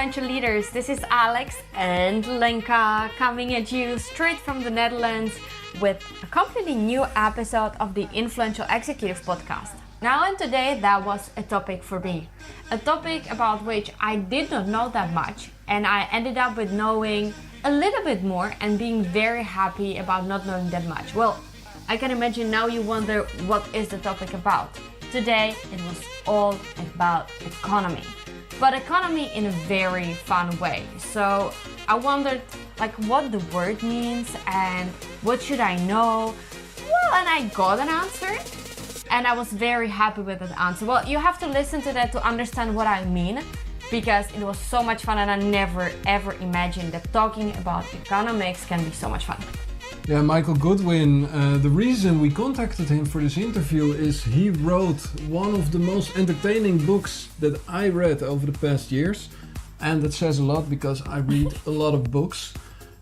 influential leaders. This is Alex and Lenka coming at you straight from the Netherlands with a completely new episode of the Influential Executive podcast. Now and today that was a topic for me. A topic about which I did not know that much, and I ended up with knowing a little bit more and being very happy about not knowing that much. Well, I can imagine now you wonder what is the topic about. Today it was all about economy. But economy in a very fun way. So I wondered what the word means and what should I know? Well, and I got an answer and I was very happy with that answer. Well, you have to listen to that to understand what I mean, because it was so much fun and I never ever imagined that talking about economics can be so much fun. Yeah, Michael Goodwin, the reason we contacted him for this interview is he wrote one of the most entertaining books that I read over the past years. And that says a lot because I read a lot of books.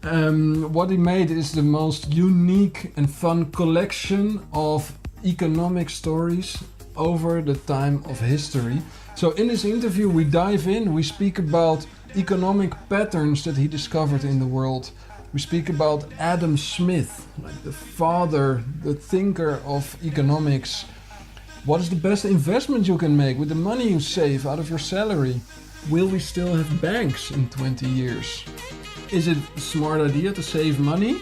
What he made is the most unique and fun collection of economic stories over the time of history. So in this interview we dive in, we speak about economic patterns that he discovered in the world. We speak about Adam Smith, like the father, the thinker of economics. What is the best investment you can make with the money you save out of your salary? Will we still have banks in 20 years? Is it a smart idea to save money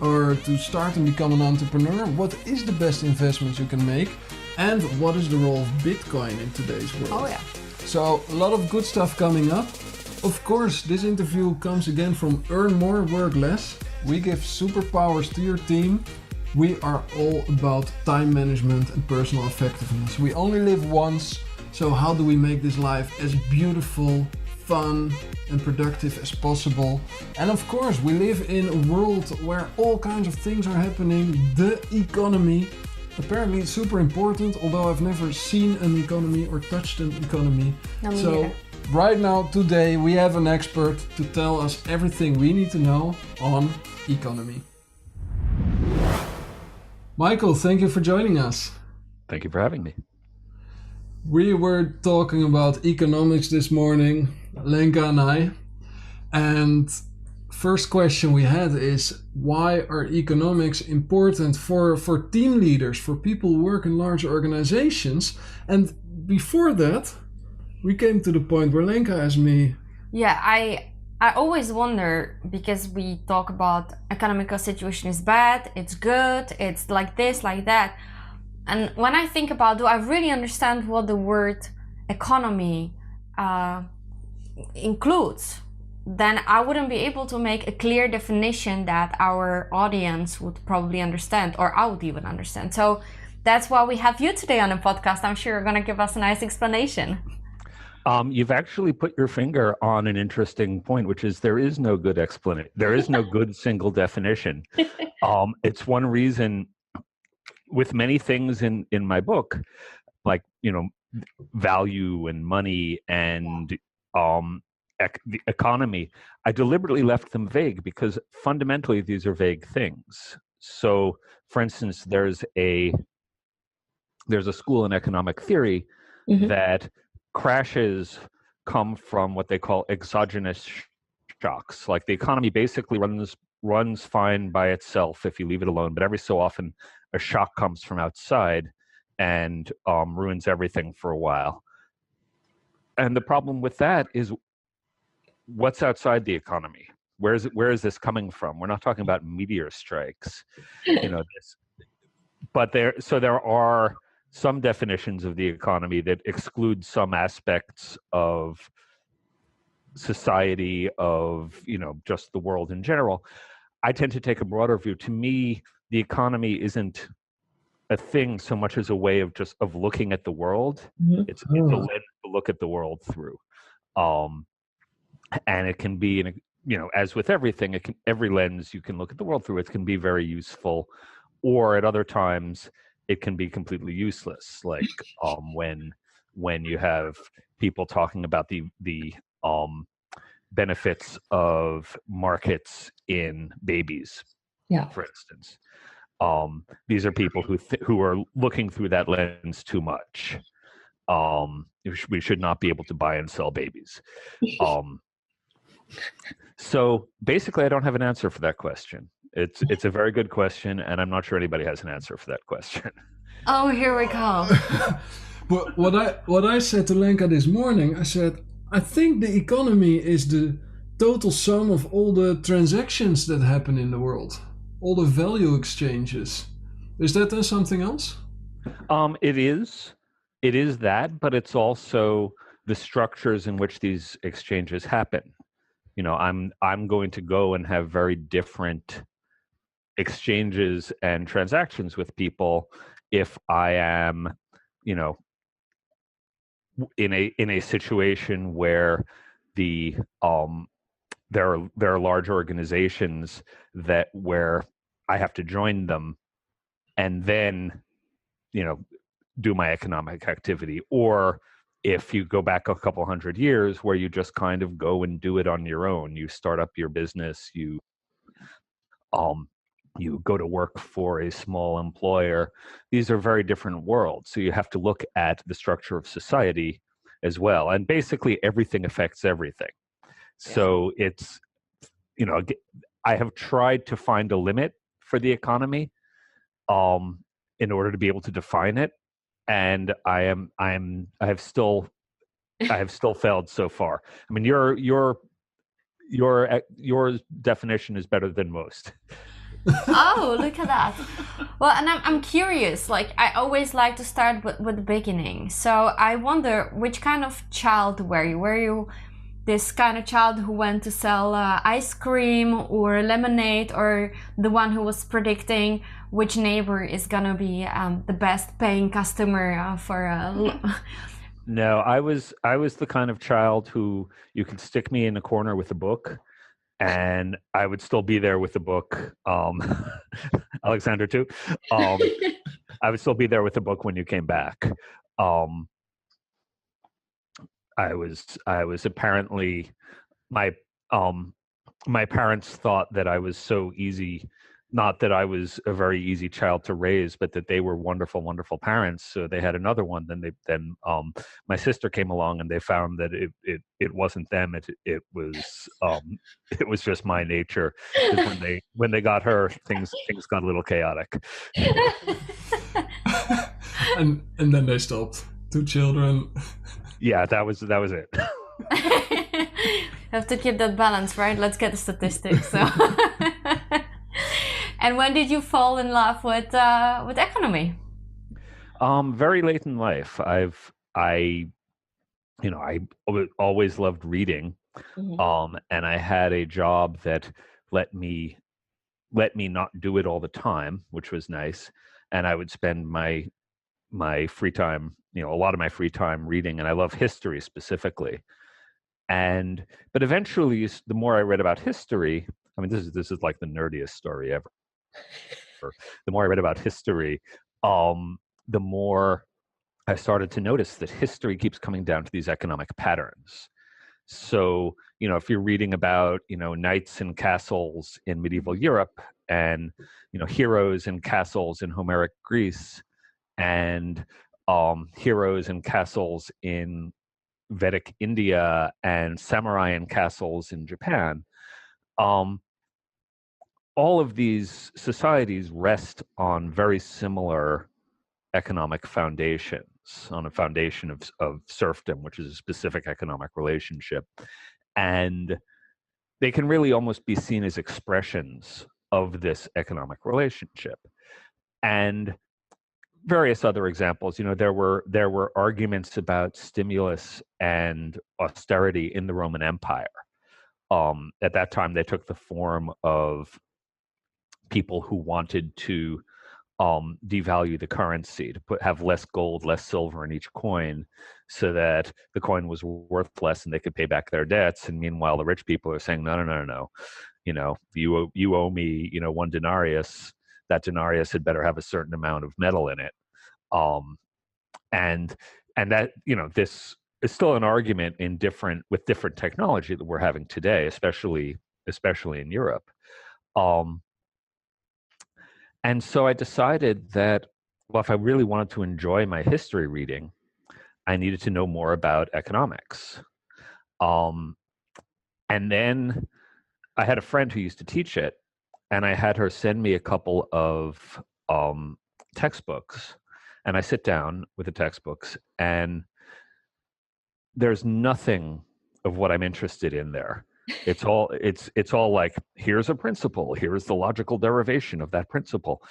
or to start and become an entrepreneur? What is the best investment you can make? And what is the role of Bitcoin in today's world? Oh yeah. So a lot of good stuff coming up. Of course, this interview comes again from Earn More, Work Less. We give superpowers to your team. We are all about time management and personal effectiveness. We only live once, so how do we make this life as beautiful, fun and productive as possible? And of course, we live in a world where all kinds of things are happening. The economy. Apparently it's super important, although I've never seen an economy or touched an economy. No, me so neither. right now, today, we have an expert to tell us everything we need to know on economy. Michael, thank you for joining us. Thank you for having me. We were talking about economics this morning, Lenka and I, and first question we had is, why are economics important for team leaders, for people who work in large organizations? And before that, we came to the point where Lenka asked me. Yeah, I always wonder, because we talk about economical situation is bad, it's good, it's like this, like that. And when I think about, do I really understand what the word economy includes? Then I wouldn't be able to make a clear definition that our audience would probably understand, or I would even understand. So that's why we have you today on the podcast. I'm sure you're going to give us a nice explanation. You've actually put your finger on an interesting point, which is there is no good explanation. There is no good single definition. It's one reason with many things in my book, like, value and money and the economy, I deliberately left them vague because fundamentally these are vague things. So, for instance, there's a school in economic theory that crashes come from what they call exogenous shocks. Like the economy basically runs fine by itself if you leave it alone, but every so often a shock comes from outside and ruins everything for a while. And the problem with that is, what's outside the economy? Where is this coming from? We're not talking about meteor strikes, but there are some definitions of the economy that exclude some aspects of society, of just the world in general. I tend to take a broader view. To me, the economy isn't a thing so much as a way of looking at the world. It's a lens to look at the world through. And it can be, as with everything, every lens you can look at the world through, it can be very useful, or at other times it can be completely useless. Like when you have people talking about the benefits of markets in babies, for instance. These are people who are looking through that lens too much. We should not be able to buy and sell babies. So basically, I don't have an answer for that question. It's a very good question, and I'm not sure anybody has an answer for that question. Oh, here we go. But what I said to Lenka this morning, I said, I think the economy is the total sum of all the transactions that happen in the world, all the value exchanges. Is that then something else? It is that, but it's also the structures in which these exchanges happen. You know, I'm going to go and have very different exchanges and transactions with people if I am, you know, in a situation where the there are large organizations where I have to join them and then, you know, do my economic activity. Or if you go back a couple hundred years where you just kind of go and do it on your own, you start up your business, you go to work for a small employer. These are very different worlds. So you have to look at the structure of society as well. And basically everything affects everything. So it's, you know, I have tried to find a limit for the economy in order to be able to define it. And I have still failed so far. I mean, your definition is better than most. Oh, look at that. Well, and I'm curious, like I always like to start with the beginning. So I wonder, which kind of child were you? Were you this kind of child who went to sell ice cream or lemonade, or the one who was predicting which neighbor is gonna be the best paying customer for No, I was the kind of child who you could stick me in a corner with a book and I would still be there with the book. Alexander too. I would still be there with the book when you came back. I was apparently my parents thought that I was so easy, not that I was a very easy child to raise, but that they were wonderful, wonderful parents. So they had another one. Then my sister came along and they found that it wasn't them. It was just my nature. When they got her, things got a little chaotic. and then they stopped. 2 children. Yeah, that was it. Have to keep that balance, right? Let's get the statistics. So. And when did you fall in love with economy? Very late in life. I always loved reading, and I had a job that let me not do it all the time, which was nice. And I would spend my free time, a lot of my free time reading, and I love history specifically. But eventually, the more I read about history, I mean, this is like the nerdiest story ever. The more I read about history, the more I started to notice that history keeps coming down to these economic patterns. So, if you're reading about, knights and castles in medieval Europe and, heroes and castles in Homeric Greece and heroes and castles in Vedic India and samurai and castles in Japan, all of these societies rest on very similar economic foundations, on a foundation of serfdom, which is a specific economic relationship. And they can really almost be seen as expressions of this economic relationship. And various other examples, there were arguments about stimulus and austerity in the Roman Empire. At that time, they took the form of people who wanted to devalue the currency, to have less gold, less silver in each coin, so that the coin was worth less and they could pay back their debts. And meanwhile, the rich people are saying, no. You owe me, 1 denarius. That denarius had better have a certain amount of metal in it. And that, this is still an argument with different technology that we're having today, especially in Europe. And so I decided that, well, if I really wanted to enjoy my history reading, I needed to know more about economics. And then I had a friend who used to teach it, and I had her send me a couple of textbooks, and I sit down with the textbooks, and there's nothing of what I'm interested in there. It's all like, here's a principle, here's the logical derivation of that principle.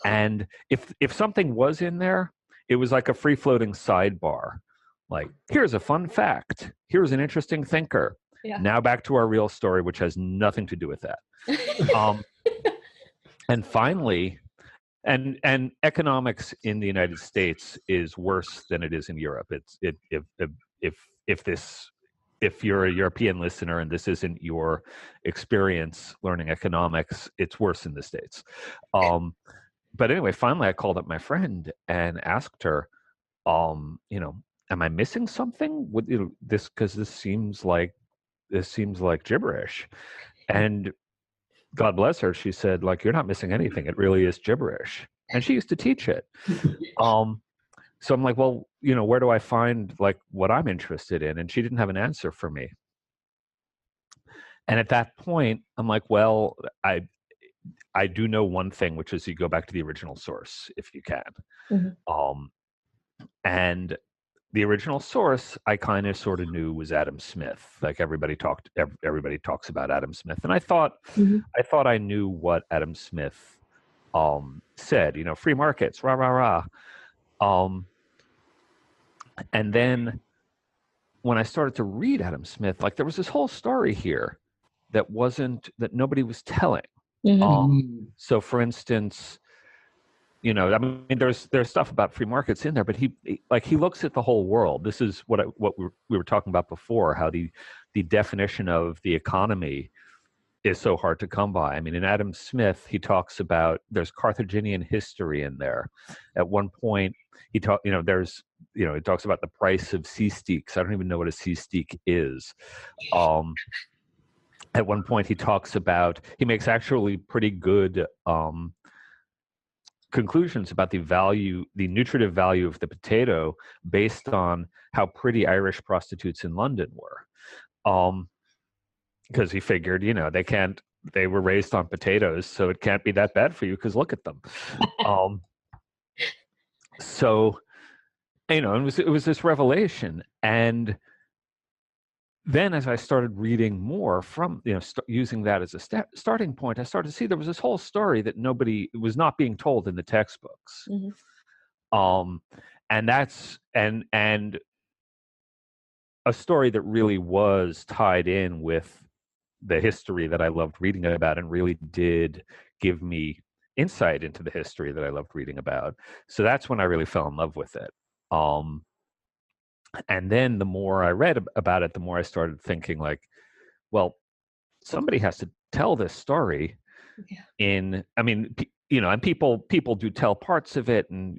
And if something was in there, it was like a free floating sidebar. Like, here's a fun fact, here's an interesting thinker. Yeah. Now back to our real story, which has nothing to do with that. And finally, and economics in the United States is worse than it is in Europe. If you're a European listener and this isn't your experience learning economics, it's worse in the States. But anyway, finally I called up my friend and asked her, am I missing something? Because this seems like gibberish. And God bless her, she said, like, you're not missing anything. It really is gibberish. And she used to teach it. So I'm like, well, where do I find like what I'm interested in? And she didn't have an answer for me. And at that point, I'm like, well, I do know one thing, which is you go back to the original source if you can. Mm-hmm. And the original source I kind of sort of knew was Adam Smith. Like everybody talks about Adam Smith. And I thought I knew what Adam Smith said, free markets, rah, rah, rah. And then when I started to read Adam Smith, like there was this whole story here that nobody was telling. Mm-hmm. So for instance, there's stuff about free markets in there, but he looks at the whole world. This is what we were talking about before, how the definition of the economy is so hard to come by. I mean, in Adam Smith, he talks about there's Carthaginian history in there. At one point, he talks about the price of sea steaks. I don't even know what a sea steak is. At one point, he makes actually pretty good conclusions about the nutritive value of the potato based on how pretty Irish prostitutes in London were. Because he figured, they were raised on potatoes, so it can't be that bad for you because look at them. So, it was this revelation. And then as I started reading more from, using that as a starting point, I started to see there was this whole story that was not being told in the textbooks. Mm-hmm. And that's, and a story that really was tied in with the history that I loved reading about and really did give me insight into the history that I loved reading about. So that's when I really fell in love with it. And then the more I read about it, the more I started thinking like, well, somebody has to tell this story. Yeah. And people do tell parts of it, and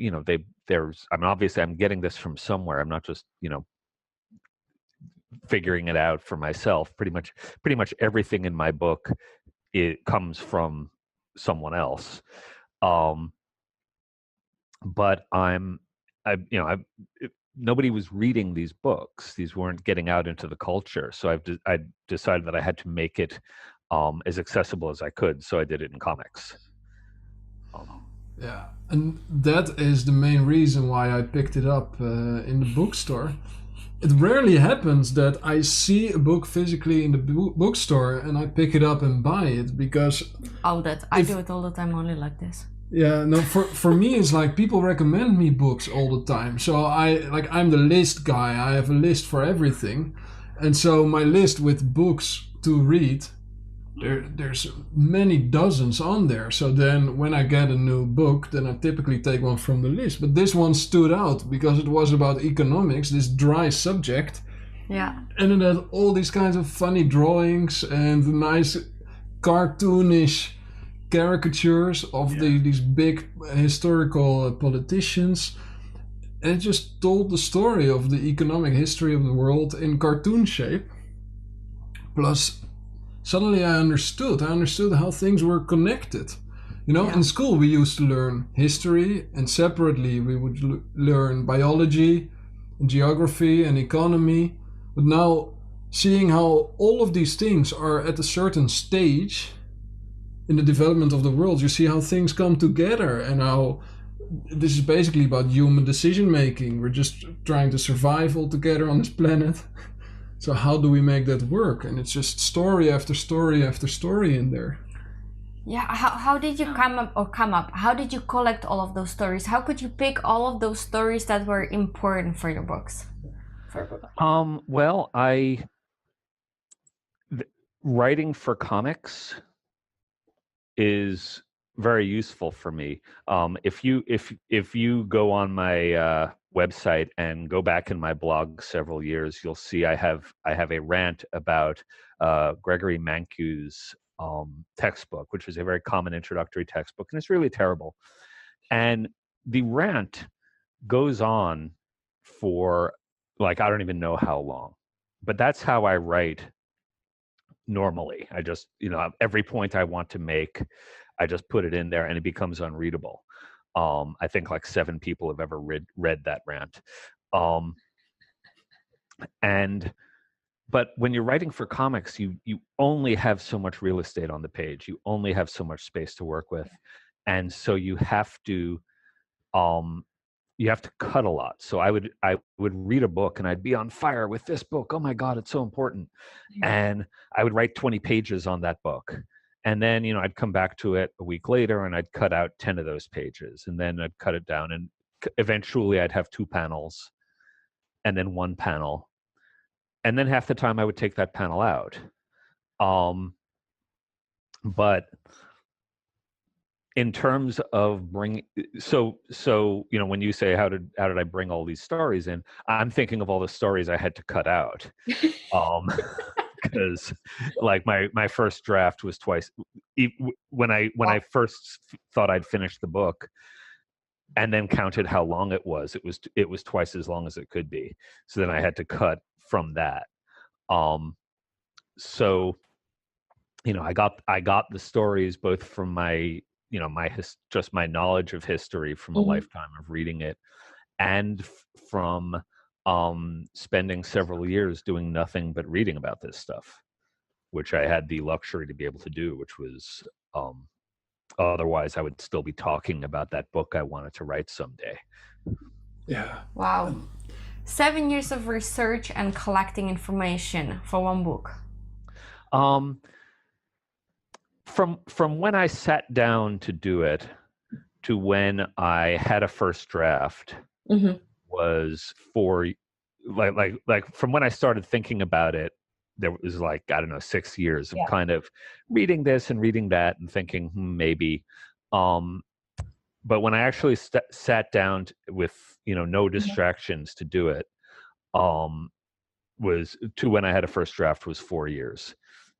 obviously I'm getting this from somewhere. I'm not just, figuring it out for myself. Pretty much everything in my book, it comes from someone else. But nobody was reading these books. These weren't getting out into the culture. So I decided that I had to make it as accessible as I could. So I did it in comics. Yeah, and that is the main reason why I picked it up in the bookstore. It rarely happens that I see a book physically in the bookstore and I pick it up and buy it because... I do it all the time, only like this. Yeah, no, for me it's like people recommend me books all the time. So I'm the list guy. I have a list for everything. And so my list with books to read, there's many dozens on there. So then when I get a new book, then I typically take one from the list. But this one stood out because it was about economics, this dry subject. Yeah. And it had all these kinds of funny drawings and nice cartoonish caricatures of these big historical politicians. And it just told the story of the economic history of the world in cartoon shape. Plus, suddenly I understood how things were connected. In school we used to learn history, and separately we would learn biology, and geography, and economy. But now seeing how all of these things are at a certain stage in the development of the world. You see how things come together and how this is basically about human decision making. We're just trying to survive all together on this planet. So how do we make that work? And it's just story after story after story in there. Yeah, how did you come up? How did you collect all of those stories? How could you pick all of those stories that were important for your books? Well, writing for comics is very useful for me. If you go on my website and go back in my blog several years, you'll see I have a rant about Gregory Mankiw's textbook, which is a very common introductory textbook, and it's really terrible. And the rant goes on for like I don't even know how long, but that's how I write normally. I just, every point I want to make, I just put it in there and it becomes unreadable. I think like 7 people have ever read that rant. But when you're writing for comics, you only have so much real estate on the page. You only have so much space to work with. And so you have to cut a lot. So I would read a book and I'd be on fire with this book. Oh my God, it's so important. And I would write 20 pages on that book. And then, I'd come back to it a week later and I'd cut out 10 of those pages, and then I'd cut it down, and eventually I'd have 2 panels and then 1 panel. And then half the time I would take that panel out. But in terms of when you say how did I bring all these stories in, I'm thinking of all the stories I had to cut out. Because like my first draft was twice when I first thought I'd finished the book and then counted how long it was twice as long as it could be. So then I had to cut from that. So I got the stories both from my my knowledge of history from a lifetime of reading it, and from spending several years doing nothing but reading about this stuff, which I had the luxury to be able to do, which was otherwise I would still be talking about that book I wanted to write someday. Yeah. Wow. 7 years of research and collecting information for one book. From when I sat down to do it to when I had a first draft was from when I started thinking about it, there was 6 years of kind of reading this and reading that and thinking maybe. But when I actually sat down with no distractions to do it, was to when I had a first draft was 4 years.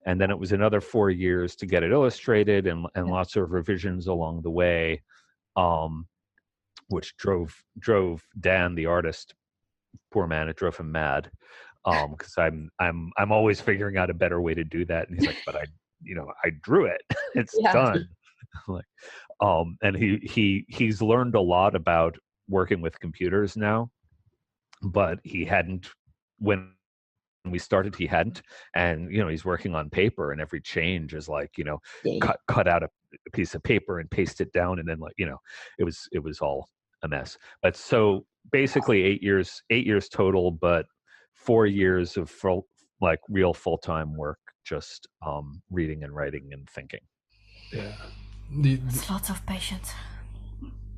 And then it was another 4 years to get it illustrated and lots of revisions along the way, which drove Dan, the artist, poor man, it drove him mad, because I'm always figuring out a better way to do that. And he's like, but I drew it, it's done. And he's learned a lot about working with computers now, but he hadn't when we started. He hadn't, and he's working on paper, and every change is cut out a piece of paper and paste it down, and then it was all a mess. But so basically 8 years total, but 4 years of real full-time work, just reading and writing and thinking. Yeah. It's lots of patience.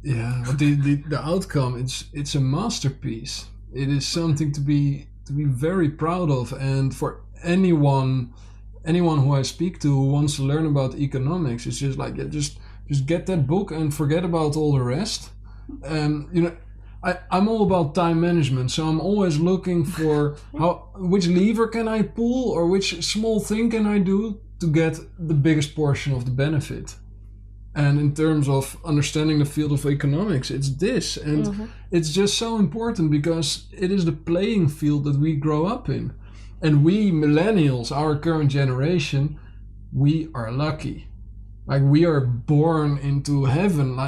Yeah, but the outcome, it's a masterpiece. It is something to be very proud of, and for anyone who I speak to who wants to learn about economics, it's just just get that book and forget about all the rest. I'm all about time management, so I'm always looking for which lever can I pull, or which small thing can I do to get the biggest portion of the benefit. And in terms of understanding the field of economics, it's this. And it's just so important because it is the playing field that we grow up in. And we millennials, our current generation, we are lucky. We are born into heaven.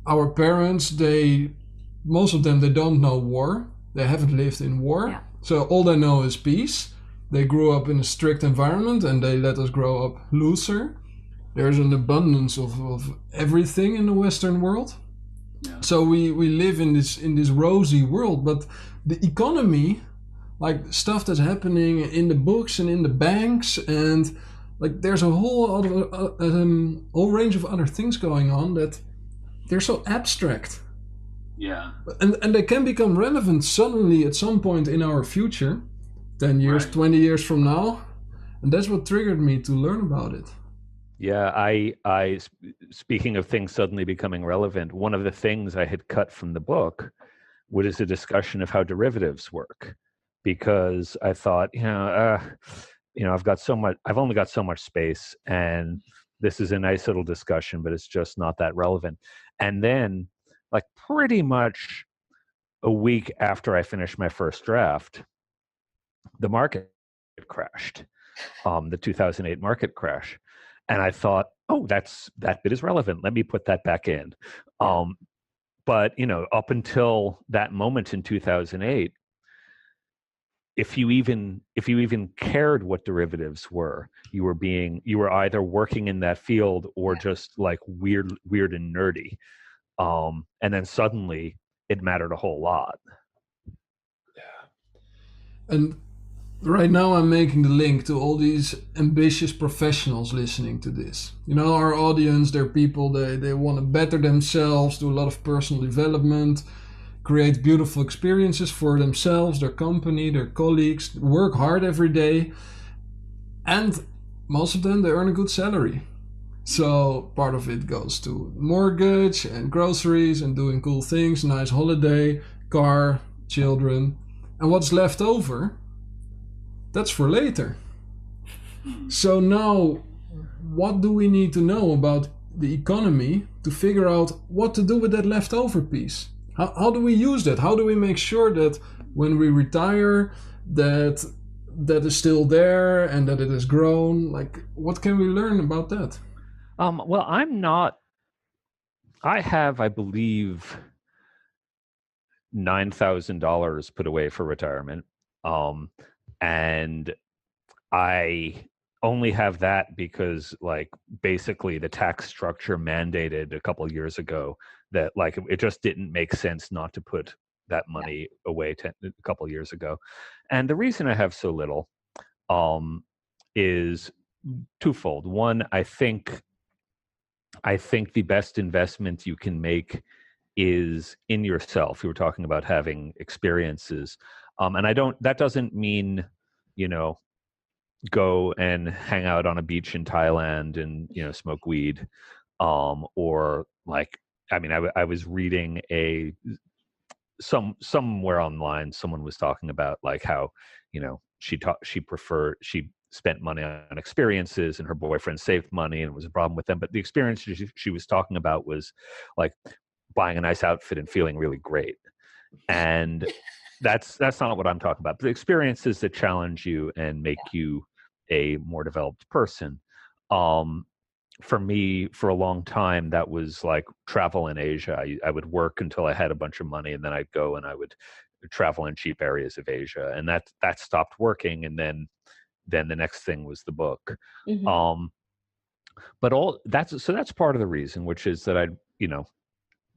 Our parents, most of them, they don't know war. They haven't lived in war. Yeah. So all they know is peace. They grew up in a strict environment and they let us grow up looser. There's an abundance of everything in the Western world. Yeah. So we live in this rosy world, but the economy, like stuff that's happening in the books and in the banks, and like there's a whole whole range of other things going on that they're so abstract. Yeah. And they can become relevant suddenly at some point in our future, 10 years, Right. 20 years from now. And that's what triggered me to learn about it. Yeah, speaking of things suddenly becoming relevant, one of the things I had cut from the book was a discussion of how derivatives work, because I thought, I've only got so much space, and this is a nice little discussion, but it's just not that relevant. And then, like pretty much a week after I finished my first draft, the market crashed, the 2008 market crash. And I thought, oh, that bit is relevant. Let me put that back in. But up until that moment in 2008, if you even cared what derivatives were, you were either working in that field or just like weird and nerdy. And then suddenly it mattered a whole lot. And right now I'm making the link to all these ambitious professionals listening to this. Our audience, they're people, they want to better themselves, do a lot of personal development, create beautiful experiences for themselves, their company, their colleagues, work hard every day. And most of them, they earn a good salary. So part of it goes to mortgage and groceries and doing cool things, nice holiday, car, children. And what's left over, that's for later. So now, what do we need to know about the economy to figure out what to do with that leftover piece? How do we use that? How do we make sure that when we retire, that is still there and that it has grown? Like, what can we learn about that? Well, I have, I believe, $9,000 put away for retirement. And I only have that because, like, basically the tax structure mandated a couple of years ago that, like, it just didn't make sense not to put that money away a couple of years ago. And the reason I have so little is twofold. One, I think the best investment you can make is in yourself. You were talking about having experiences. And that doesn't mean, go and hang out on a beach in Thailand and, smoke weed. Or like, I was reading somewhere online, someone was talking about like how, she spent money on experiences and her boyfriend saved money and it was a problem with them. But the experience she was talking about was like buying a nice outfit and feeling really great. And that's not what I'm talking about. The experiences that challenge you and make you a more developed person. For me, for a long time, that was like travel in Asia. I would work until I had a bunch of money, and then I'd go and I would travel in cheap areas of Asia, and that stopped working. And then the next thing was the book. Mm-hmm. But that's part of the reason, which is that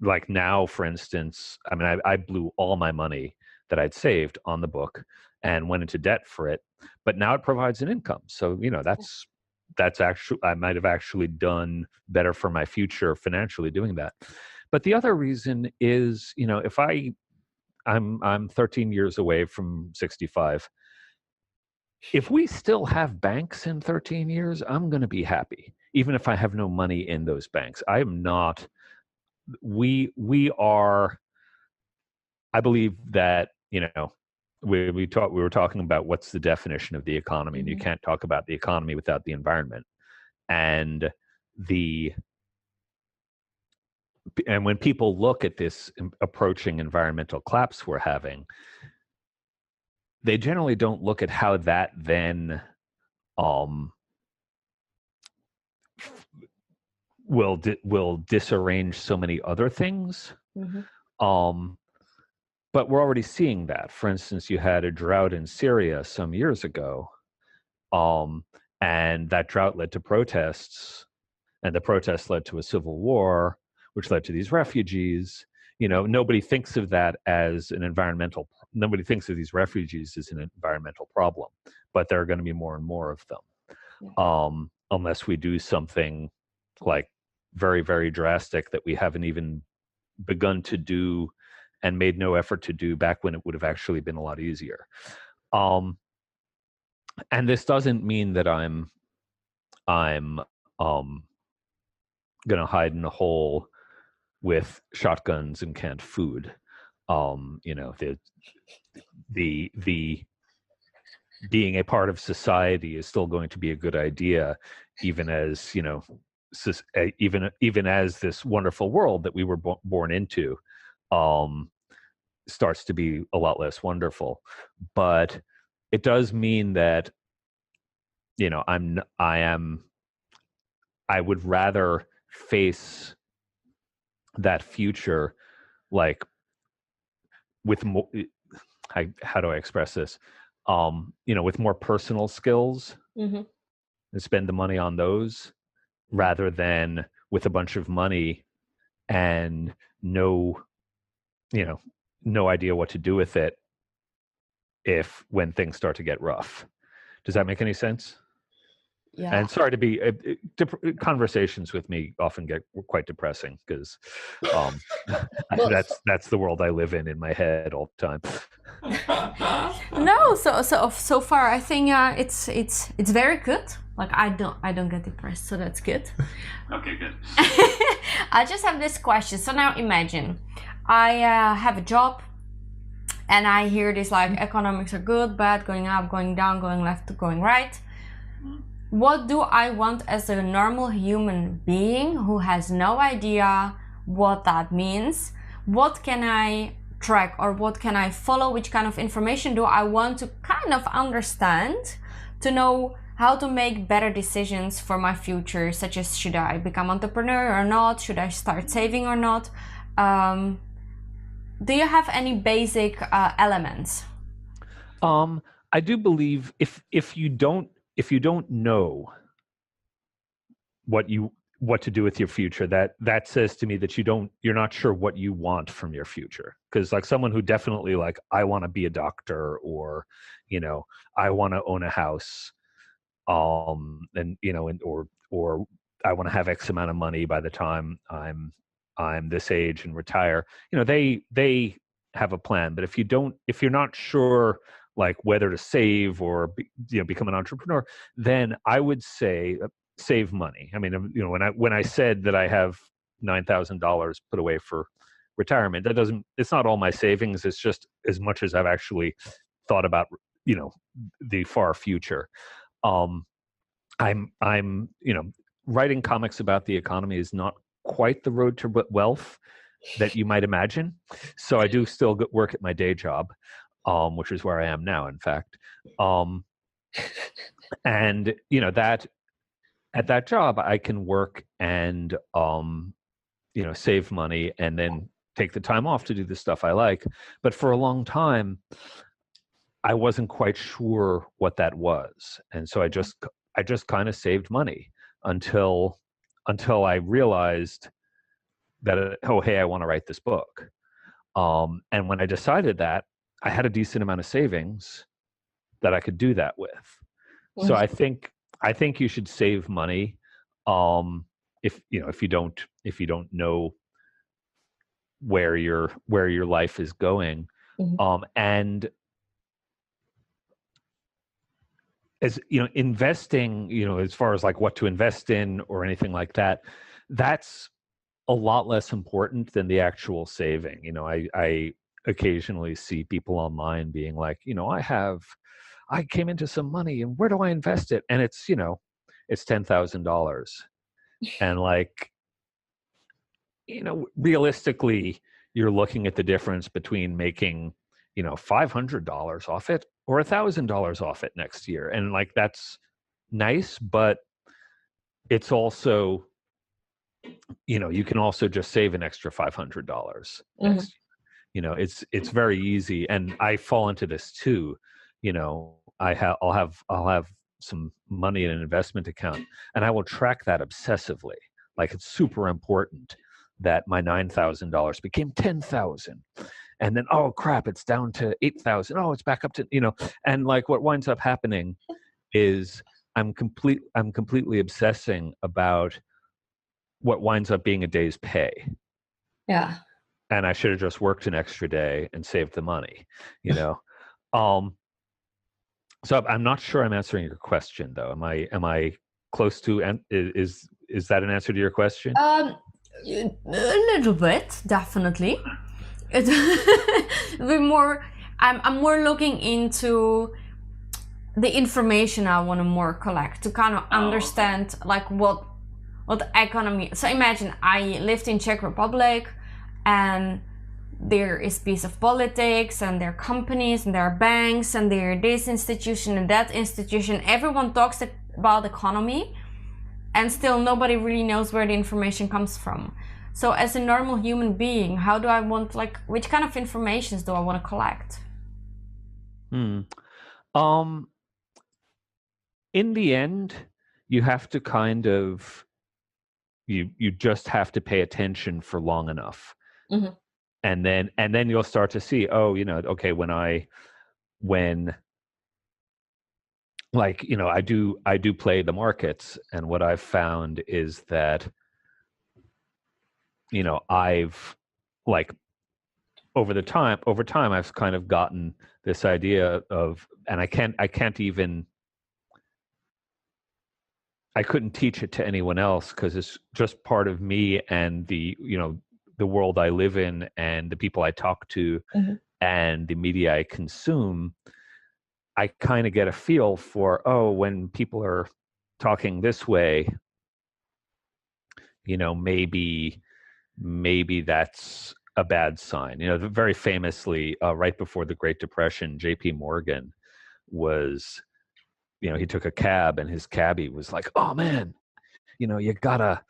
like now, for instance, I blew all my money that I'd saved on the book and went into debt for it, but now it provides an income. So, that's actually, I might have actually done better for my future financially doing that. But the other reason is, if I'm 13 years away from 65. If we still have banks in 13 years, I'm going to be happy, even if I have no money in those banks. I am not. We are. I believe that we were talking about what's the definition of the economy, and you can't talk about the economy without the environment. And when people look at this approaching environmental collapse we're having, they generally don't look at how that then will disarrange so many other things. But we're already seeing that. For instance, you had a drought in Syria some years ago, And that drought led to protests, and the protests led to a civil war, which led to these refugees. Nobody thinks of that as an environmental. Nobody thinks of these refugees as an environmental problem, but there are going to be more and more of them, unless we do something like very, very drastic that we haven't even begun to do and made no effort to do back when it would have actually been a lot easier. And this doesn't mean that I'm going to hide in a hole with shotguns and canned food. The being a part of society is still going to be a good idea, even as even as this wonderful world that we were born into starts to be a lot less wonderful. But it does mean that I would rather face that future like with more, how do I express this? With more personal skills, and spend the money on those rather than with a bunch of money and no idea what to do with it when things start to get rough. Does that make any sense? Yeah. And sorry to be conversations with me often get quite depressing because that's the world I live in my head all the time. No, so far I think it's very good. Like I don't get depressed, so that's good. Okay, good. I just have this question. So now imagine I have a job and I hear this like economics are good, bad, going up, going down, going left, going right. What do I want as a normal human being who has no idea what that means? What can I track or what can I follow? Which kind of information do I want to kind of understand to know how to make better decisions for my future, such as should I become entrepreneur or not? Should I start saving or not? Do you have any basic elements? I do believe if you don't know what to do with your future, that says to me that you're not sure what you want from your future. Because like someone who definitely like, I want to be a doctor, or I want to own a house, and or I want to have X amount of money by the time I'm this age and retire. They have a plan. But if you're not sure like whether to save or become an entrepreneur, then I would say save money. I mean, when I said that I have $9,000 put away for retirement, it's not all my savings. It's just as much as I've actually thought about the far future. I'm writing comics about the economy is not quite the road to wealth that you might imagine. So I do still work at my day job, which is where I am now, in fact. And that at that job I can work and save money and then take the time off to do the stuff I like. But for a long time, I wasn't quite sure what that was, and so I just kind of saved money until I realized that hey, I want to write this book. And when I decided that, I had a decent amount of savings that I could do that with. So I think you should save money if you don't know where your life is going. And as investing, as far as like what to invest in or anything like that, that's a lot less important than the actual saving. I occasionally see people online being like, I came into some money and where do I invest it? And it's $10,000. And like, realistically, you're looking at the difference between making, $500 off it or $1,000 off it next year. And like, that's nice, but it's also, you can also just save an extra $500 next year. It's very easy. And I fall into this too. I'll have some money in an investment account, and I will track that obsessively. Like, it's super important that my $9,000 became 10,000, and then, oh crap, it's down to 8,000. Oh, it's back up to, and like what winds up happening is I'm completely obsessing about what winds up being a day's pay. Yeah. And I should have just worked an extra day and saved the money, So I'm not sure I'm answering your question, though. Am I close to? And is that an answer to your question? A little bit, definitely. I'm more looking into the information I want to more collect to kind of understand like what economy. So imagine I lived in Czech Republic, and there is piece of politics, and there are companies, and there are banks, and there are this institution and that institution. Everyone talks about economy, and still nobody really knows where the information comes from. So as a normal human being, how do I want, like, which kind of informations do I want to collect? In the end, you have to kind of, you just have to pay attention for long enough. Mm-hmm. And then you'll start to see, okay, when like, I do play the markets, and what I've found is that, I've like over time I've kind of gotten this idea of, and I couldn't teach it to anyone else, because it's just part of me and the world I live in and the people I talk to, mm-hmm. and the media I consume. I kind of get a feel for, when people are talking this way, maybe that's a bad sign. Very famously, right before the Great Depression, J.P. Morgan was, he took a cab, and his cabbie was like, "Oh man, you gotta,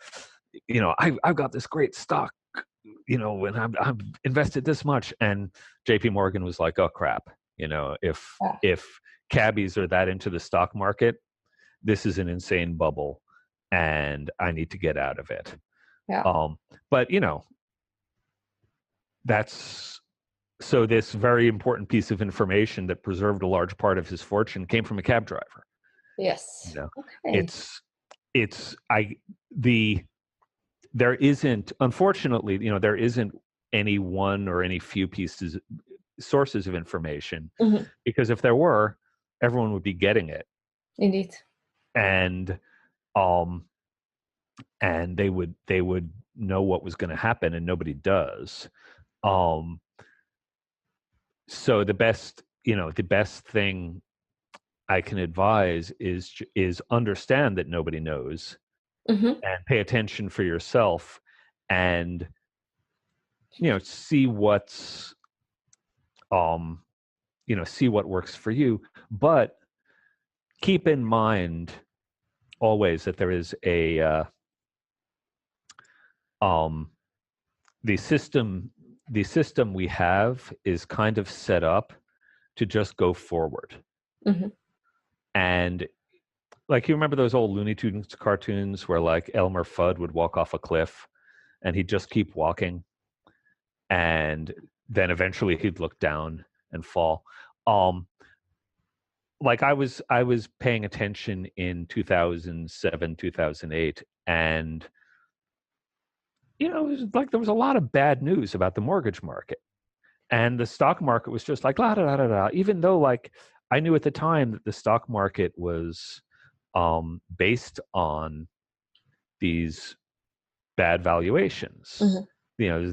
I've got this great stock, and I've invested this much." And J.P. Morgan was like, "Oh crap, if cabbies are that into the stock market, this is an insane bubble, and I need to get out of it." Yeah. But that's, so this very important piece of information that preserved a large part of his fortune came from a cab driver. Yes. Okay. There isn't, unfortunately, there isn't any one or any few sources of information, mm-hmm. because if there were, everyone would be getting it. Indeed. And they would know what was going to happen, and nobody does. So the best thing I can advise is understand that nobody knows, mm-hmm. and pay attention for yourself, and see what's see what works for you, but keep in mind always that there is the system we have is kind of set up to just go forward. Mm-hmm. And like, you remember those old Looney Tunes cartoons where like Elmer Fudd would walk off a cliff and he'd just keep walking, and then eventually he'd look down and fall. Like I was paying attention in 2007, 2008, and it was like there was a lot of bad news about the mortgage market, and the stock market was just like la da da da da. Even though, like, I knew at the time that the stock market was based on these bad valuations. Mm-hmm.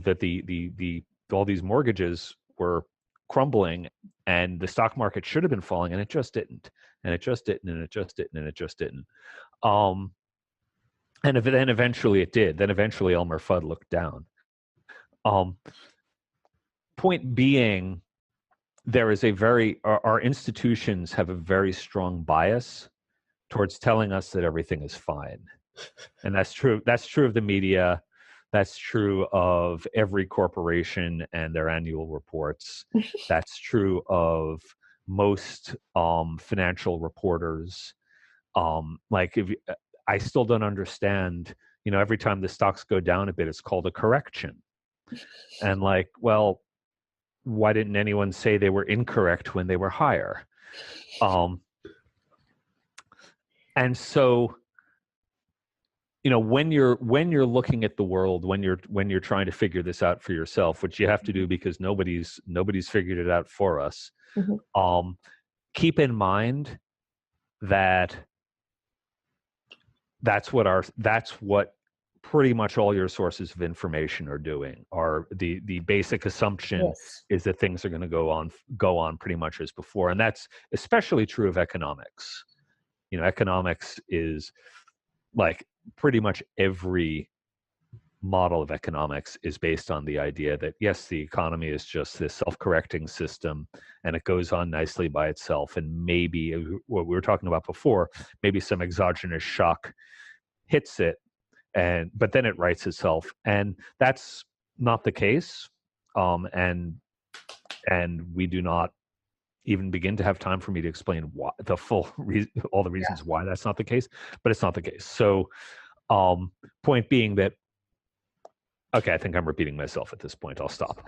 That the all these mortgages were crumbling, and the stock market should have been falling, and it just didn't, and it just didn't, and it just didn't, and it just didn't. And then eventually it did. Then eventually Elmer Fudd looked down. Point being, there is our institutions have a very strong bias towards telling us that everything is fine. And that's true. That's true of the media. That's true of every corporation and their annual reports. That's true of most financial reporters. Like if you, I still don't understand, every time the stocks go down a bit, it's called a correction. And like, well, why didn't anyone say they were incorrect when they were higher? And so, when you're looking at the world, when you're trying to figure this out for yourself, which you have to do because nobody's figured it out for us. Mm-hmm. Keep in mind that that's what pretty much all your sources of information are doing. Are the basic assumption is that things are going to go on pretty much as before, and that's especially true of economics. Economics is like pretty much every model of economics is based on the idea that yes, the economy is just this self-correcting system and it goes on nicely by itself, and maybe what we were talking about before, maybe some exogenous shock hits it, but then it rights itself, and that's not the case. And we do not even begin to have time for me to explain why, all the reasons why that's not the case, but it's not the case. So point being that, okay, I think I'm repeating myself at this point. I'll stop.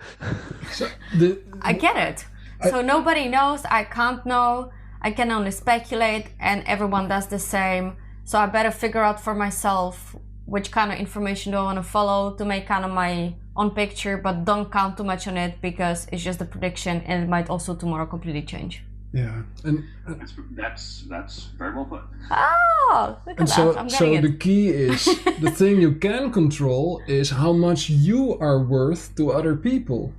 I get it. So nobody knows, I can't know, I can only speculate, and everyone does the same. So I better figure out for myself which kind of information do I want to follow to make kind of my own picture, but don't count too much on it because it's just a prediction and it might also tomorrow completely change. Yeah, and that's very well put. Oh, look at that. So the key is the thing you can control is how much you are worth to other people.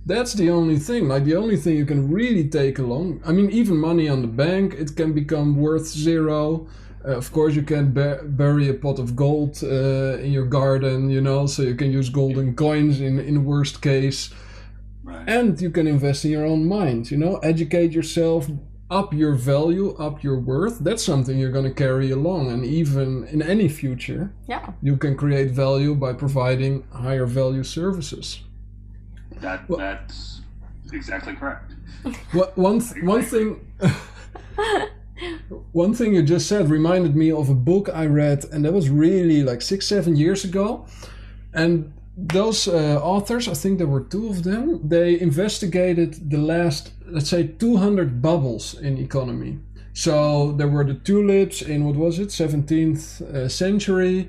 That's the only thing. Like the only thing you can really take along. I mean, even money on the bank, it can become worth zero. Of course, you can bury a pot of gold in your garden, so you can use golden coins in the worst case. Right. And you can invest in your own mind, educate yourself, up your value, up your worth. That's something you're going to carry along. And even in any future, you can create value by providing higher value services. That's exactly correct. One thing... One thing you just said reminded me of a book I read, and that was really like 6-7 years ago. And those authors, I think there were 2 of them, they investigated the last, let's say, 200 bubbles in economy. So there were the tulips in, 17th century,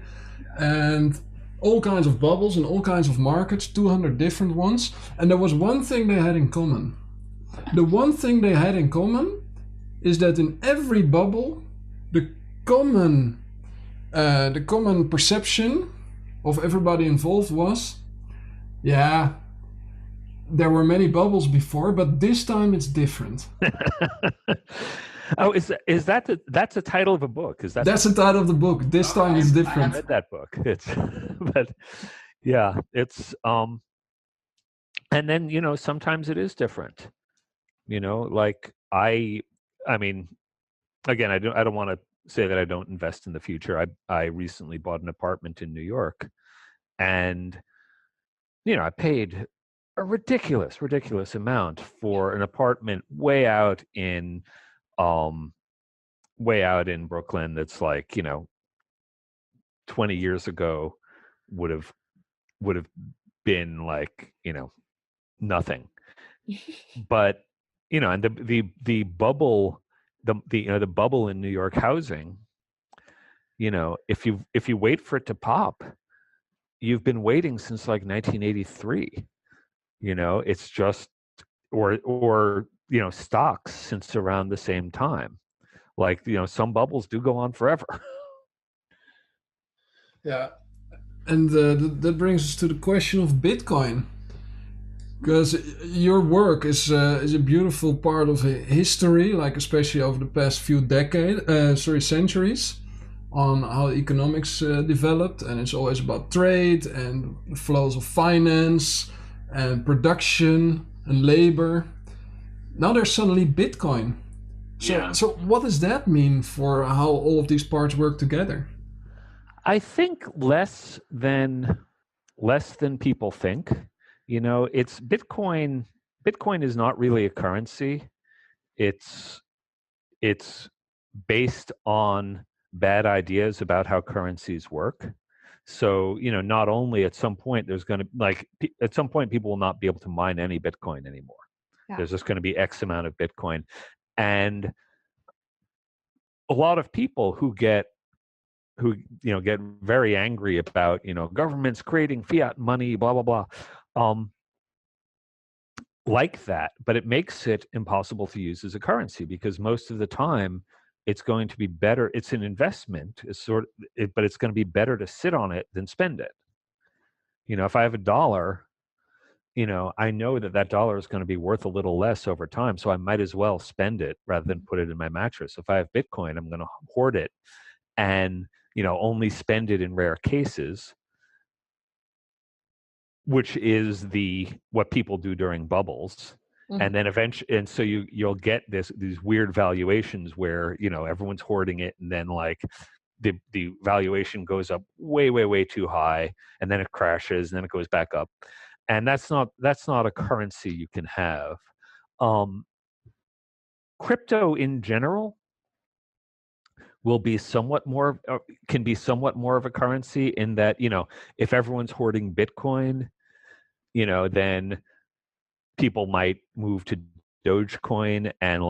and all kinds of bubbles in all kinds of markets, 200 different ones. And there was one thing they had in common. The one thing they had in common is that in every bubble, the common perception of everybody involved was, there were many bubbles before, but this time it's different. Oh, is that that's the title of a book? That's the title of the book. This time it's different. I read that book. But yeah, it's and then sometimes it is different. Like I mean, again, I don't want to say that I don't invest in the future. I recently bought an apartment in New York, and I paid a ridiculous amount for an apartment way out in Brooklyn. That's like 20 years ago would have been like nothing. But and the bubble, the bubble in New York housing, if you wait for it to pop, you've been waiting since like 1983. It's just or stocks since around the same time. Like some bubbles do go on forever. Yeah, and that brings us to the question of Bitcoin. Because your work is a beautiful part of history, like especially over the past few centuries, on how economics developed, and it's always about trade and the flows of finance and production and labor. Now there's suddenly Bitcoin. So what does that mean for how all of these parts work together? I think less than people think. It's Bitcoin. Bitcoin is not really a currency. It's based on bad ideas about how currencies work. So, not only at some point there's going to at some point people will not be able to mine any Bitcoin anymore. Yeah. There's just going to be X amount of Bitcoin. And a lot of people who get very angry about, governments creating fiat money, blah, blah, blah, like that, but it makes it impossible to use as a currency because most of the time it's going to be better. It's an investment, but it's going to be better to sit on it than spend it. If I have $1, I know that dollar is going to be worth a little less over time, so I might as well spend it rather than put it in my mattress. If I have Bitcoin, I'm going to hoard it and, only spend it in rare cases, which is what people do during bubbles. Mm-hmm. And then eventually, and so you'll get these weird valuations where, everyone's hoarding it, and then the valuation goes up way, way, way too high, and then it crashes, and then it goes back up. And that's not a currency you can have. Crypto in general can be somewhat more of a currency in that, if everyone's hoarding Bitcoin, then people might move to Dogecoin, and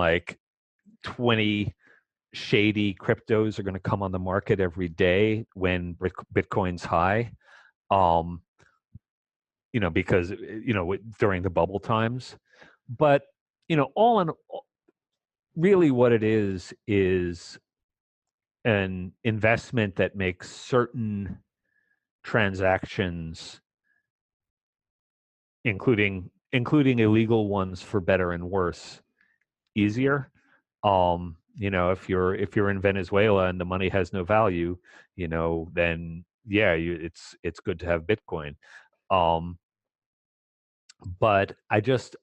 20 shady cryptos are going to come on the market every day when Bitcoin's high. Because, during the bubble times. But, all in all, really what it is an investment that makes certain transactions, including illegal ones for better and worse, easier. If you're in Venezuela and the money has no value, then it's good to have Bitcoin. But I just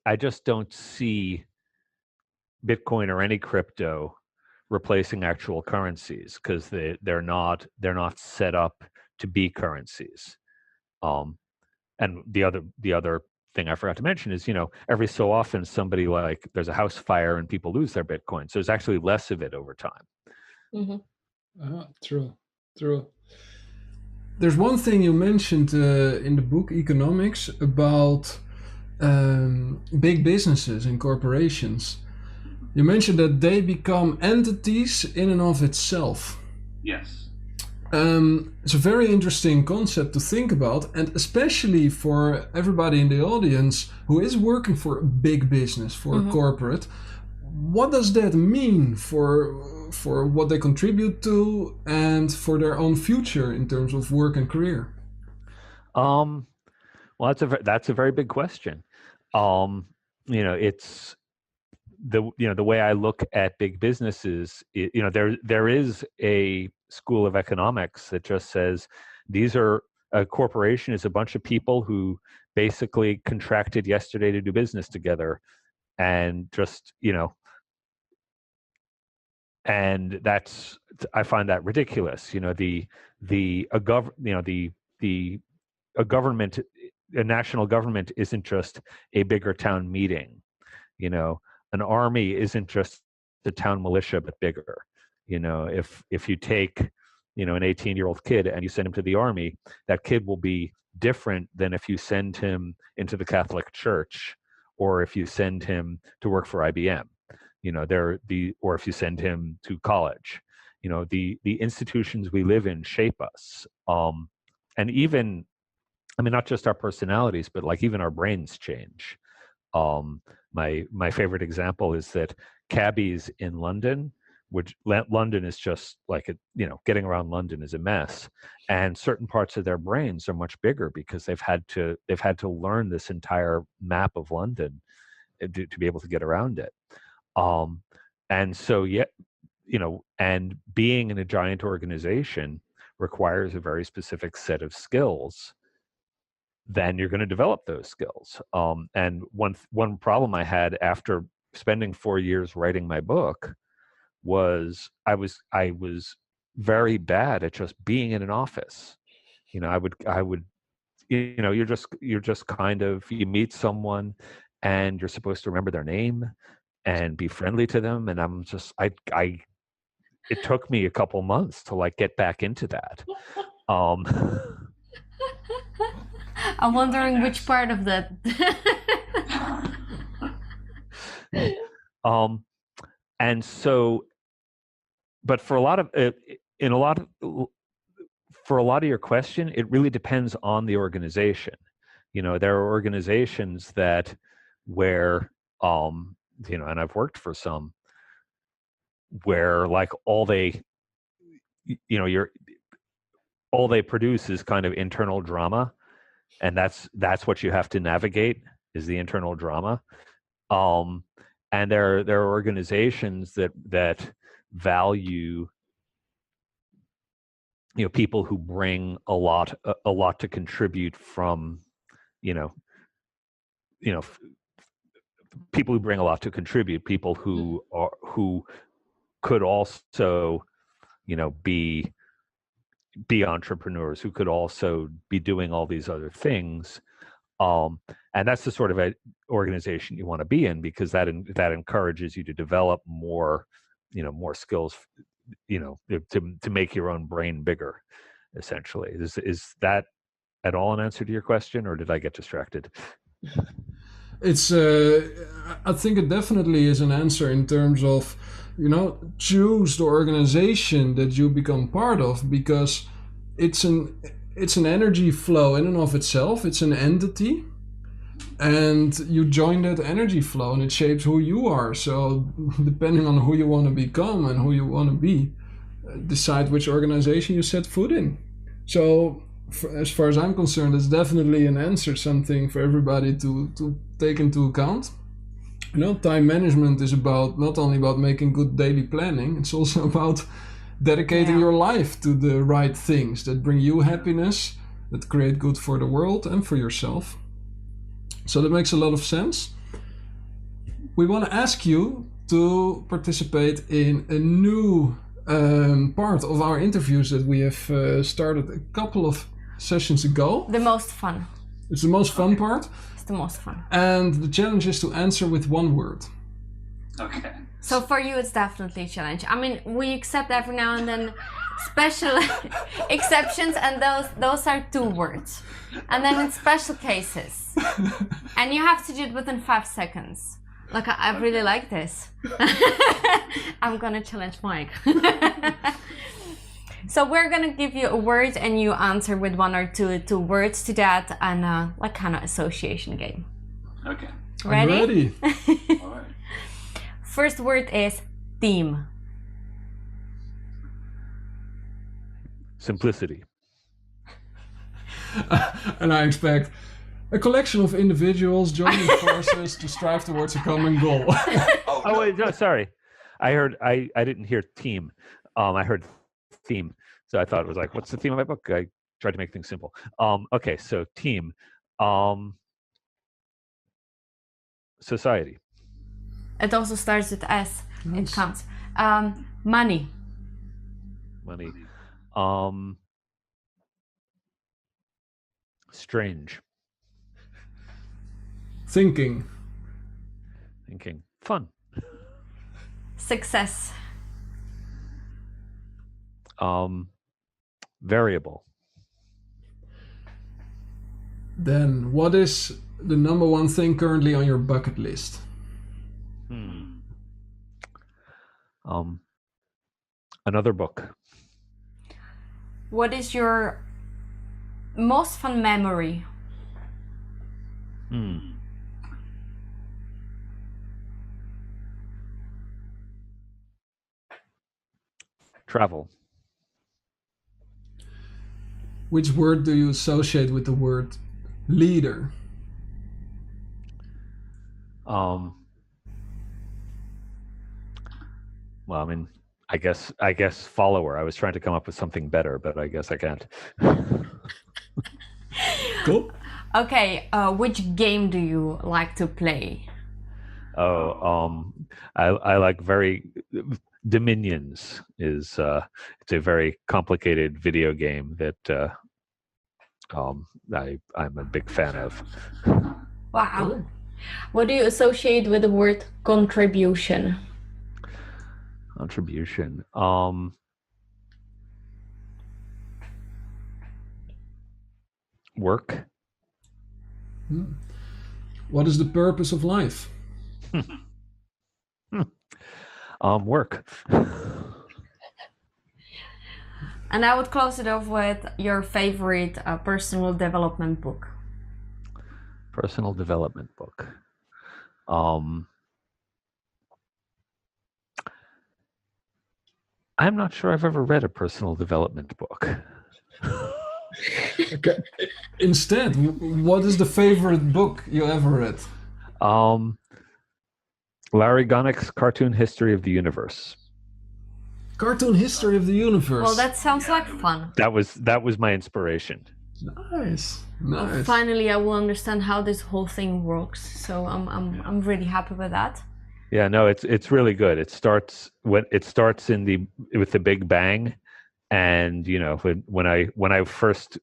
don't see Bitcoin or any crypto replacing actual currencies because they're not set up to be currencies. And the other thing I forgot to mention is, every so often somebody there's a house fire and people lose their Bitcoin. So there's actually less of it over time. Mm-hmm. True. There's one thing you mentioned in the book Economix about big businesses and corporations. You mentioned that they become entities in and of itself. Yes. It's a very interesting concept to think about, and especially for everybody in the audience who is working for a big business, for a corporate. What does that mean for what they contribute to and for their own future in terms of work and career? Well, that's a very big question. It's the way I look at big businesses. There is a school of economics that just says a corporation is a bunch of people who basically contracted yesterday to do business together, and just and I find that ridiculous. A national government isn't just a bigger town meeting. An army isn't just the town militia, but bigger. If you take, an 18-year-old kid and you send him to the army, that kid will be different than if you send him into the Catholic Church, or if you send him to work for IBM. Or if you send him to college. The institutions we live in shape us. And even, not just our personalities, but even our brains change. My favorite example is that cabbies in London, which London is just getting around London is a mess, and certain parts of their brains are much bigger because they've had to learn this entire map of London to be able to get around it. And so and being in a giant organization requires a very specific set of skills. Then you're going to develop those skills. And one problem I had after spending 4 years writing my book was I was very bad at just being in an office. I would you're just kind of, you meet someone and you're supposed to remember their name and be friendly to them, and I'm just it took me a couple months to like get back into that. I'm wondering which part of that. And so, but for a lot of your question, it really depends on the organization. There are organizations that where and I've worked for some where like all they produce is kind of internal drama, and that's what you have to navigate, is the internal drama. And there are organizations that value people who bring a lot to contribute from people who bring a lot to contribute, people who could also be entrepreneurs, who could also be doing all these other things. And that's the sort of organization you want to be in, because that encourages you to develop more skills, to make your own brain bigger, essentially. Is that at all an answer to your question, or did I get distracted? It's I think it definitely is an answer in terms of choose the organization that you become part of, because it's an energy flow in and of itself. It's an entity, and you join that energy flow, and it shapes who you are. So depending on who you want to become and who you want to be, decide which organization you set foot in. So as far as I'm concerned, it's definitely an answer, something for everybody to take into account. Time management is not only about making good daily planning, it's also about dedicating your life to the right things that bring you happiness, that create good for the world and for yourself. So that makes a lot of sense. We want to ask you to participate in a new part of our interviews that we have started a couple of sessions ago. The most fun. It's the most fun part. It's the most fun. And the challenge is to answer with one word. Okay. So for you, it's definitely a challenge. I mean, we accept every now and then special exceptions, and those are 2 words. And then in special cases, and you have to do it within 5 seconds. Like, I really like this. I'm gonna challenge Mike. So we're gonna give you a word, and you answer with 1 or 2 words to that, and like kind of association game. Okay. Ready? I'm ready. All right. First word is theme. Simplicity. And I expect a collection of individuals joining forces to strive towards a common goal. Oh wait, no, sorry. I didn't hear team. I heard theme. So I thought it was like, what's the theme of my book? I tried to make things simple. Okay, so team. Society. It also starts with S. Nice. It counts. Money. Money. Strange. Thinking. Fun. Success. Variable. Then what is the number 1 thing currently on your bucket list? Another book. What is your most fun memory? Travel. Which word do you associate with the word leader? Well, I mean, I guess follower. I was trying to come up with something better, but I guess I can't. Cool. Okay, which game do you like to play? I like Dominions is it's a very complicated video game that I'm a big fan of. Wow. Cool. What do you associate with the word contribution? Contribution. Work. What is the purpose of life? Work. And I would close it off with your favorite personal development book. Personal development book. I'm not sure I've ever read a personal development book. Okay. Instead, what is the favorite book you ever read? Larry Gonnick's Cartoon History of the Universe. Cartoon History of the Universe. Well, that sounds like fun. That was my inspiration. Nice. Well, finally, I will understand how this whole thing works. So I'm really happy with that. Yeah, no, it's really good. It starts with the Big Bang, and when I first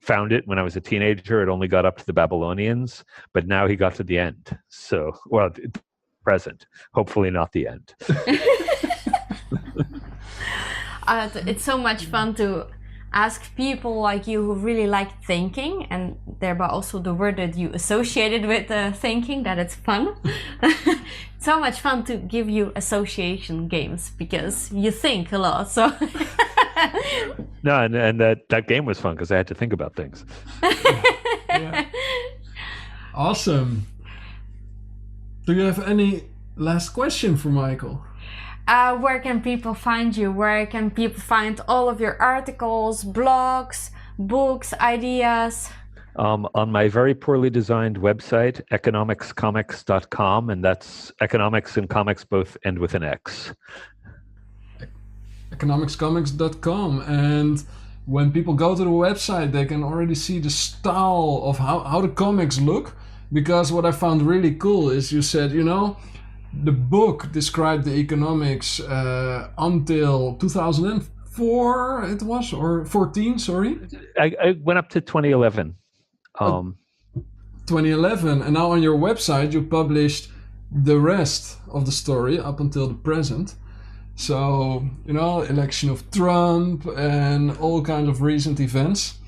found it when I was a teenager, it only got up to the Babylonians, but now he got to the end. So, well, present, hopefully not the end. It's so much fun to ask people like you who really like thinking, and thereby also the word that you associated with thinking, that it's fun. So much fun to give you association games because you think a lot. So no, and that game was fun because I had to think about things. Yeah. Awesome. Do you have any last question for Michael? Where can people find you? Where can people find all of your articles, blogs, books, ideas? On my very poorly designed website, economicscomics.com, and that's economics and comics both end with an X. Economicscomics.com, and when people go to the website, they can already see the style of how the comics look, because what I found really cool is you said, the book described the economics until 2004 it was, or 14, sorry. I went up to 2011. 2011, and now on your website you published the rest of the story up until the present. So, election of Trump and all kinds of recent events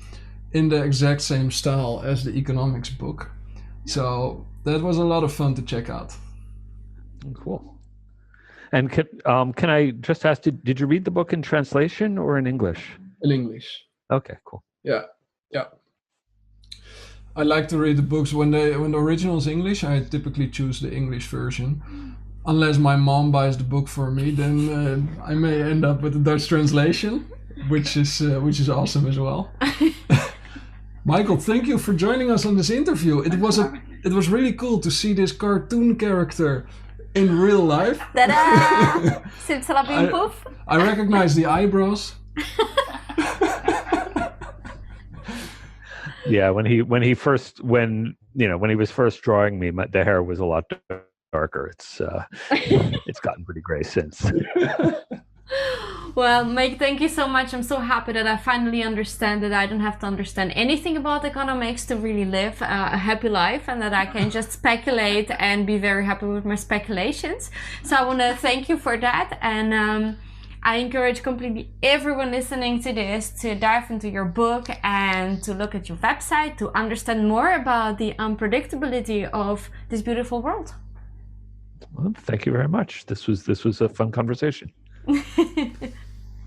in the exact same style as the economics book. So that was a lot of fun to check out. Cool. And can I just ask, did you read the book in translation or in English? In English. Okay, cool. Yeah. I like to read the books when the original is English. I typically choose the English version. Unless my mom buys the book for me, then I may end up with a Dutch translation, which is awesome as well. Michael, thank you for joining us on this interview. It was really cool to see this cartoon character in real life. Ta-da! Simsalabim poof. I recognize the eyebrows. Yeah, when he was first drawing me, the hair was a lot darker. It's gotten pretty gray since. Well, Mike, thank you so much. I'm so happy that I finally understand that I don't have to understand anything about economics to really live a happy life, and that I can just speculate and be very happy with my speculations. So I want to thank you for that, and I encourage completely everyone listening to this to dive into your book and to look at your website to understand more about the unpredictability of this beautiful world. Well, thank you very much. This was a fun conversation.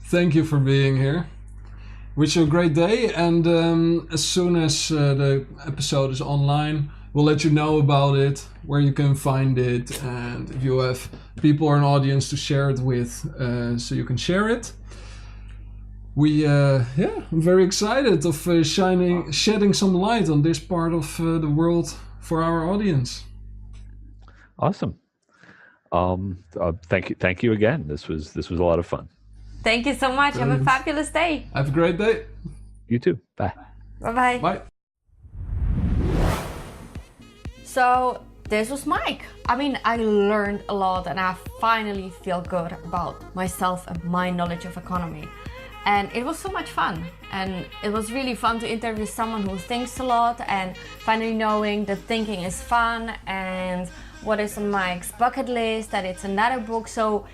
Thank you for being here. Wish you a great day, and as soon as the episode is online, we'll let you know about it, where you can find it, and if you have people or an audience to share it with, so you can share it. I'm very excited of shedding some light on this part of the world for our audience. Awesome. Thank you again. This was a lot of fun. Thank you so much. Have a fabulous day. Have a great day. You too. Bye. Bye-bye. Bye. So this was Mike. I mean, I learned a lot, and I finally feel good about myself and my knowledge of economy. And it was so much fun. And it was really fun to interview someone who thinks a lot, and finally knowing that thinking is fun, and what is on Mike's bucket list, that it's another book. So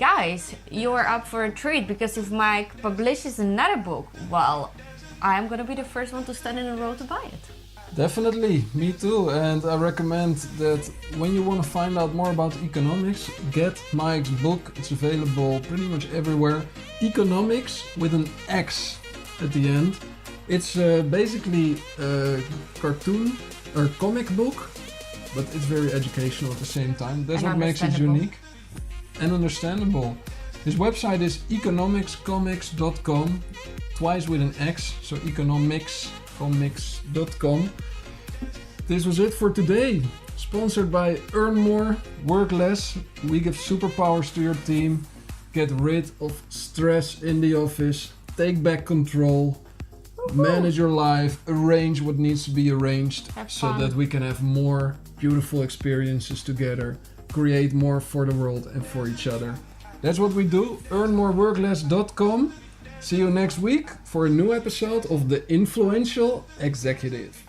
guys, you're up for a treat, because if Mike publishes another book, well, I'm gonna be the first one to stand in a row to buy it. Definitely, me too. And I recommend that when you want to find out more about Economix, get Mike's book. It's available pretty much everywhere. Economix with an X at the end. It's basically a cartoon or comic book, but it's very educational at the same time. That's what makes it unique and understandable. His website is economixcomics.com, twice with an X, so economixcomics.com. This was it for today. Sponsored by Earn More, Work Less. We give superpowers to your team. Get rid of stress in the office. Take back control. Manage your life. Arrange what needs to be arranged so that we can have more beautiful experiences together. Create more for the world and for each other. That's what we do. earnmoreworkless.com. See you next week for a new episode of The Influential Executive.